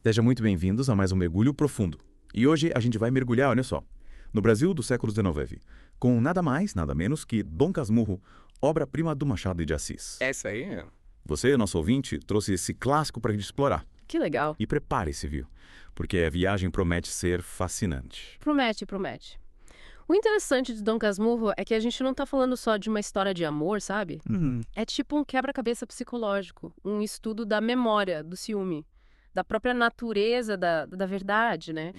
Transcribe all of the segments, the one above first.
Sejam muito bem-vindos a mais um Mergulho Profundo. E hoje a gente vai mergulhar, olha só, no Brasil do século XIX, com nada mais, nada menos que Dom Casmurro, obra-prima do Machado de Assis. É isso aí. Você, nosso ouvinte, trouxe esse clássico para a gente explorar. Que legal. E prepare-se, viu? Porque a viagem promete ser fascinante. Promete, promete. O interessante de Dom Casmurro é que a gente não tá falando só de uma história de amor, sabe? É tipo um quebra-cabeça psicológico, um estudo da memória, do ciúme, da própria natureza da verdade, né?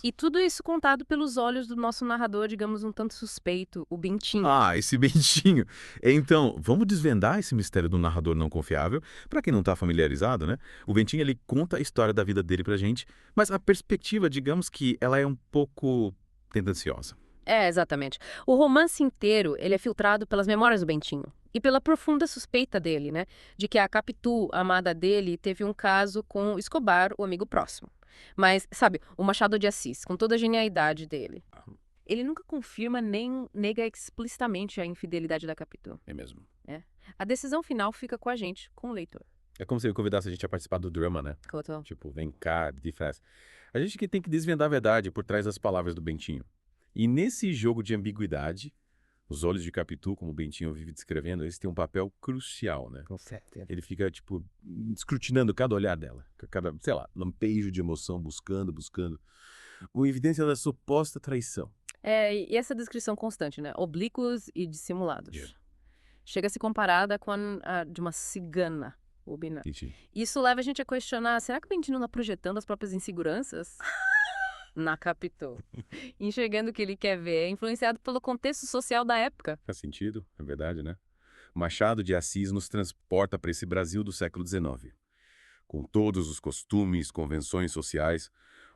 E tudo isso contado pelos olhos do nosso narrador, digamos, um tanto suspeito, o Bentinho. Ah, esse Bentinho. Então, vamos desvendar esse mistério do narrador não confiável. Para quem não está familiarizado, né? O Bentinho, ele conta a história da vida dele pra gente, mas a perspectiva, digamos que ela é um pouco tendenciosa. É, exatamente. O romance inteiro, ele é filtrado pelas memórias do Bentinho. E pela profunda suspeita dele, né? De que a Capitu, a amada dele, teve um caso com Escobar, o amigo próximo. Mas, sabe, o Machado de Assis, com toda a genialidade dele, ele nunca confirma nem nega explicitamente a infidelidade da Capitu. É mesmo. A decisão final fica com a gente, com o leitor. É como se ele convidasse a gente a participar do drama, né? Couto. Tipo, vem cá, de festa. A gente que tem que desvendar a verdade por trás das palavras do Bentinho. E nesse jogo de ambiguidade, os olhos de Capitu, como o Bentinho vive descrevendo, eles têm um papel crucial, né? Com certeza. Ele fica, tipo, escrutinando cada olhar dela, cada, sei lá, lampejo de emoção, buscando, com evidência da suposta traição. E essa descrição constante, né? Oblíquos e dissimulados. Yeah. Chega a ser comparada com a de uma cigana. Ixi. Isso leva a gente a questionar, será que o Bentinho está projetando as próprias inseguranças? Na Capitu. Enxergando o que ele quer ver, é influenciado pelo contexto social da época. Faz sentido, é verdade, né? Machado de Assis nos transporta para esse Brasil do século XIX, com todos os costumes, convenções sociais,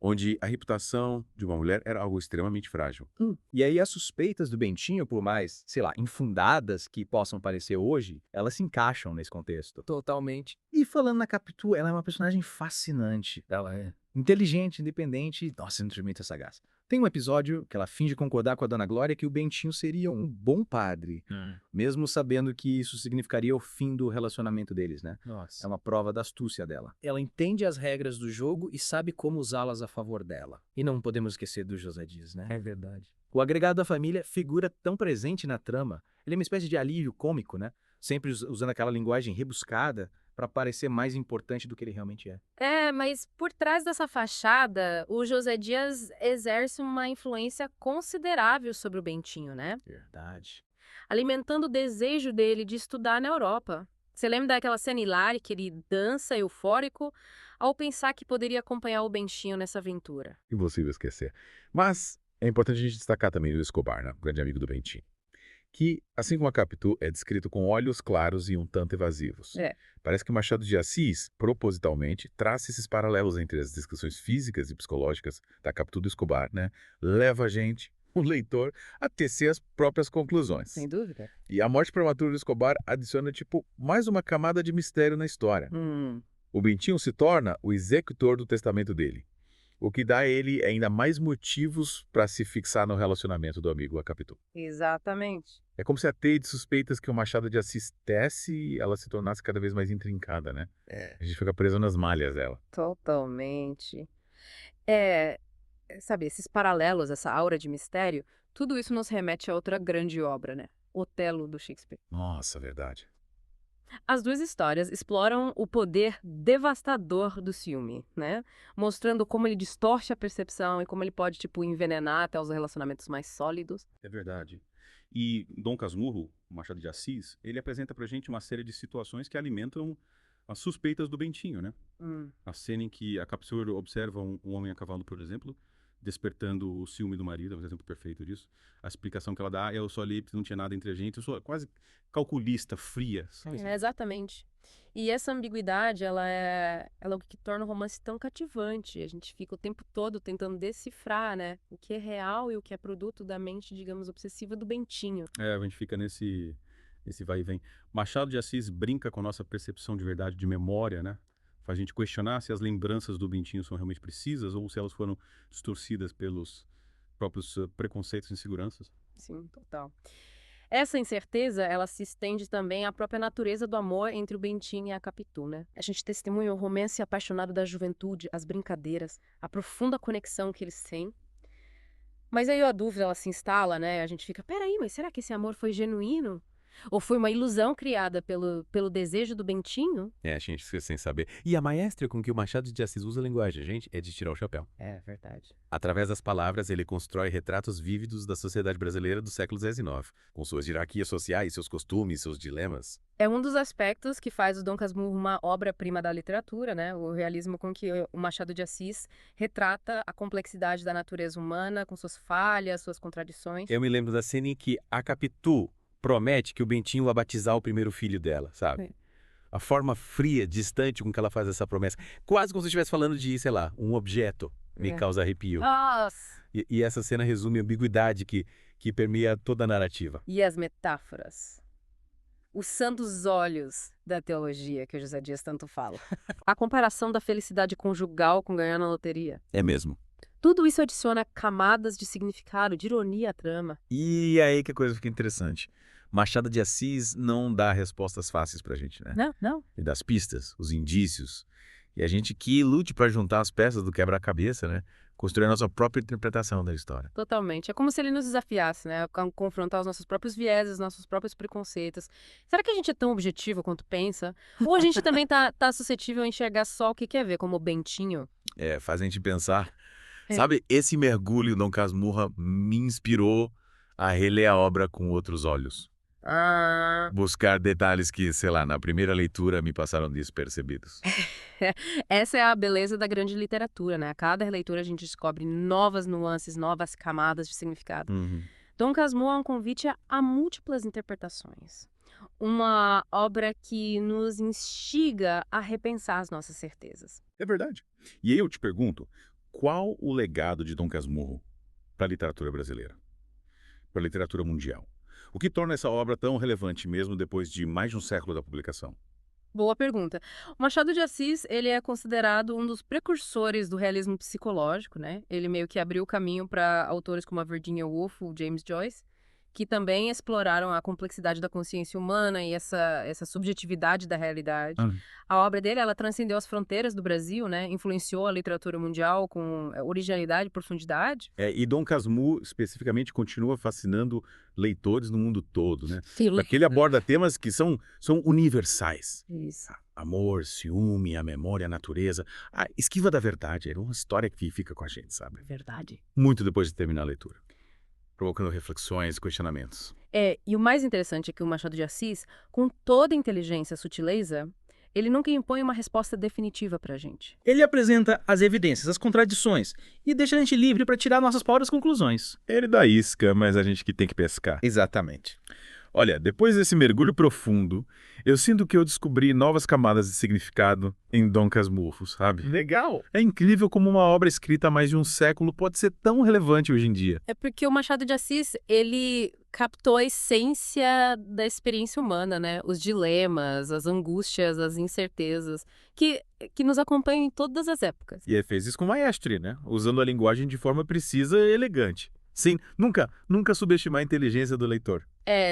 onde a reputação de uma mulher era algo extremamente frágil. E aí as suspeitas do Bentinho, por mais, sei lá, infundadas que possam parecer hoje, elas se encaixam nesse contexto. Totalmente. E falando na Capitu, ela é uma personagem fascinante. Ela é inteligente, independente e, nossa, incrivelmente sagaz. Tem um episódio que ela finge concordar com a Dona Glória que o Bentinho seria um bom padre, mesmo sabendo que isso significaria o fim do relacionamento deles, né? Nossa. É uma prova da astúcia dela. Ela entende as regras do jogo e sabe como usá-las a favor dela. E não podemos esquecer do José Dias, né? É verdade. O agregado da família figura tão presente na trama. Ele é uma espécie de alívio cômico, né? Sempre usando aquela linguagem rebuscada para parecer mais importante do que ele realmente é. Mas por trás dessa fachada, o José Dias exerce uma influência considerável sobre o Bentinho, né? Verdade. Alimentando o desejo dele de estudar na Europa. Você lembra daquela cena hilária que ele dança eufórico ao pensar que poderia acompanhar o Bentinho nessa aventura? Impossível esquecer. Mas é importante a gente destacar também o Escobar, né? O grande amigo do Bentinho. Que, assim como a Capitu, é descrito com olhos claros e um tanto evasivos. Parece que Machado de Assis, propositalmente, traça esses paralelos entre as descrições físicas e psicológicas da Capitu do Escobar, né? Leva a gente, o leitor, a tecer as próprias conclusões. Sem dúvida. E a morte prematura do Escobar adiciona, tipo, mais uma camada de mistério na história. O Bentinho se torna o executor do testamento dele, o que dá a ele ainda mais motivos para se fixar no relacionamento do amigo a Capitu. Exatamente. É como se a teia de suspeitas que o Machado de Assis tece, ela se tornasse cada vez mais intrincada, né? A gente fica preso nas malhas dela. Totalmente. Sabe, esses paralelos, essa aura de mistério, tudo isso nos remete a outra grande obra, né? Otelo, do Shakespeare. Nossa, verdade. As duas histórias exploram o poder devastador do ciúme, né? Mostrando como ele distorce a percepção e como ele pode, tipo, envenenar até os relacionamentos mais sólidos. É verdade. E Dom Casmurro, Machado de Assis, ele apresenta pra gente uma série de situações que alimentam as suspeitas do Bentinho, né? A cena em que a Capitu observa um homem a cavalo, por exemplo, despertando o ciúme do marido, é um exemplo perfeito disso. A explicação que ela dá, eu só li porque não tinha nada entre a gente, eu sou quase calculista, fria, sabe? Exatamente. E essa ambiguidade, ela é o que torna o romance tão cativante. A gente fica o tempo todo tentando decifrar, né? O que é real e o que é produto da mente, digamos, obsessiva do Bentinho. A gente fica nesse vai e vem. Machado de Assis brinca com a nossa percepção de verdade, de memória, né? Faz a gente questionar se as lembranças do Bentinho são realmente precisas ou se elas foram distorcidas pelos próprios preconceitos e inseguranças. Sim, total. Essa incerteza, ela se estende também à própria natureza do amor entre o Bentinho e a Capitu, né? A gente testemunha o romance apaixonado da juventude, as brincadeiras, a profunda conexão que eles têm. Mas aí a dúvida, ela se instala, né? A gente fica, peraí, mas será que esse amor foi genuíno? Ou foi uma ilusão criada pelo desejo do Bentinho? A gente fica sem saber. E a maestria com que o Machado de Assis usa a linguagem, gente, é de tirar o chapéu. É verdade. Através das palavras, ele constrói retratos vívidos da sociedade brasileira do século XIX, com suas hierarquias sociais, seus costumes, seus dilemas. É um dos aspectos que faz o Dom Casmurro uma obra-prima da literatura, né? O realismo com que o Machado de Assis retrata a complexidade da natureza humana, com suas falhas, suas contradições. Eu me lembro da cena em que a Capitu promete que o Bentinho vai batizar o primeiro filho dela, sabe? Sim. A forma fria, distante com que ela faz essa promessa. Quase como se estivesse falando de, sei lá, um objeto. Me causa arrepio. Nossa! E essa cena resume a ambiguidade que permeia toda a narrativa. E as metáforas? Os santos olhos da teologia, que o José Dias tanto fala. A comparação da felicidade conjugal com ganhar na loteria. É mesmo. Tudo isso adiciona camadas de significado, de ironia à trama. E aí que a coisa fica interessante. Machado de Assis não dá respostas fáceis pra gente, né? Não. Ele dá as pistas, os indícios. E a gente que lute pra juntar as peças do quebra-cabeça, né? Construir a nossa própria interpretação da história. Totalmente. É como se ele nos desafiasse, né? A confrontar os nossos próprios vieses, os nossos próprios preconceitos. Será que a gente é tão objetivo quanto pensa? Ou a gente também tá suscetível a enxergar só o que quer ver, como o Bentinho? Faz a gente pensar. Sabe, esse mergulho Dom Casmurro me inspirou a reler a obra com outros olhos. Buscar detalhes que, sei lá, na primeira leitura me passaram despercebidos. Essa é a beleza da grande literatura, né? A cada releitura a gente descobre novas nuances, novas camadas de significado. Dom Casmurro é um convite a múltiplas interpretações. Uma obra que nos instiga a repensar as nossas certezas. É verdade. E aí eu te pergunto, qual o legado de Dom Casmurro para a literatura brasileira? Para a literatura mundial? O que torna essa obra tão relevante mesmo depois de mais de um século da publicação? Boa pergunta. O Machado de Assis, ele é considerado um dos precursores do realismo psicológico, né? Ele meio que abriu o caminho para autores como a Virginia Woolf, o James Joyce, que também exploraram a complexidade da consciência humana e essa subjetividade da realidade. A obra dele, ela transcendeu as fronteiras do Brasil, né? Influenciou a literatura mundial com originalidade e profundidade. E Dom Casmurro, especificamente, continua fascinando leitores no mundo todo, né? Sim. Porque ele aborda temas que são universais. Isso. Amor, ciúme, a memória, a natureza. A esquiva da verdade. É uma história que fica com a gente, sabe? Verdade. Muito depois de terminar a leitura. Provocando reflexões, questionamentos. E o mais interessante é que o Machado de Assis, com toda a inteligência e sutileza, ele nunca impõe uma resposta definitiva pra gente. Ele apresenta as evidências, as contradições, e deixa a gente livre para tirar nossas próprias conclusões. Ele dá isca, mas a gente que tem que pescar. Exatamente. Olha, depois desse mergulho profundo, eu sinto que eu descobri novas camadas de significado em Dom Casmurro, sabe? Legal! É incrível como uma obra escrita há mais de um século pode ser tão relevante hoje em dia. É porque o Machado de Assis, ele captou a essência da experiência humana, né? Os dilemas, as angústias, as incertezas, que nos acompanham em todas as épocas. E ele fez isso com maestria, né? Usando a linguagem de forma precisa e elegante. Sim, nunca subestimar a inteligência do leitor.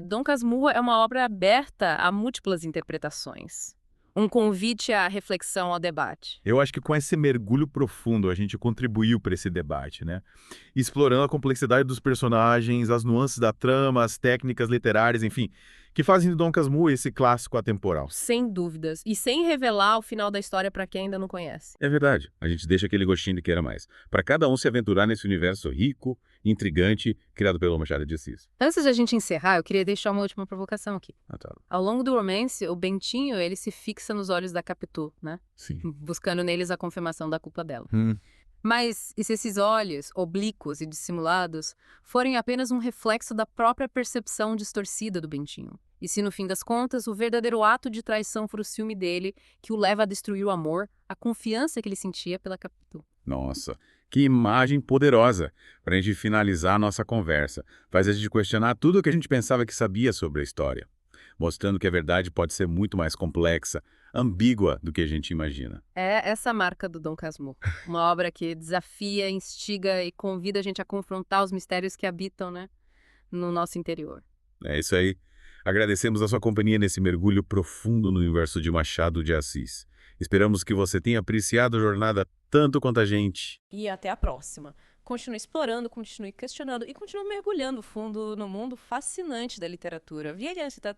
Dom Casmurro é uma obra aberta a múltiplas interpretações. Um convite à reflexão, ao debate. Eu acho que com esse mergulho profundo a gente contribuiu para esse debate, né? Explorando a complexidade dos personagens, as nuances da trama, as técnicas literárias, enfim, que fazem de Dom Casmurro esse clássico atemporal. Sem dúvidas. E sem revelar o final da história para quem ainda não conhece. É verdade. A gente deixa aquele gostinho de queira mais. Para cada um se aventurar nesse universo rico, intrigante, criado pelo Machado de Assis. Antes de a gente encerrar, eu queria deixar uma última provocação aqui. Tá. Ao longo do romance, o Bentinho, ele se fixa nos olhos da Capitu, né? Sim. Buscando neles a confirmação da culpa dela. Mas e se esses olhos, oblíquos e dissimulados, forem apenas um reflexo da própria percepção distorcida do Bentinho? E se, no fim das contas, o verdadeiro ato de traição for o ciúme dele, que o leva a destruir o amor, a confiança que ele sentia pela Capitu? Nossa, que imagem poderosa para a gente finalizar a nossa conversa. Faz a gente questionar tudo o que a gente pensava que sabia sobre a história, mostrando que a verdade pode ser muito mais complexa, ambígua do que a gente imagina. É essa a marca do Dom Casmurro. Uma obra que desafia, instiga e convida a gente a confrontar os mistérios que habitam, né, no nosso interior. É isso aí. Agradecemos a sua companhia nesse mergulho profundo no universo de Machado de Assis. Esperamos que você tenha apreciado a jornada tanto quanto a gente. E até a próxima. Continue explorando, continue questionando e continue mergulhando fundo no mundo fascinante da literatura. Via adiante, tá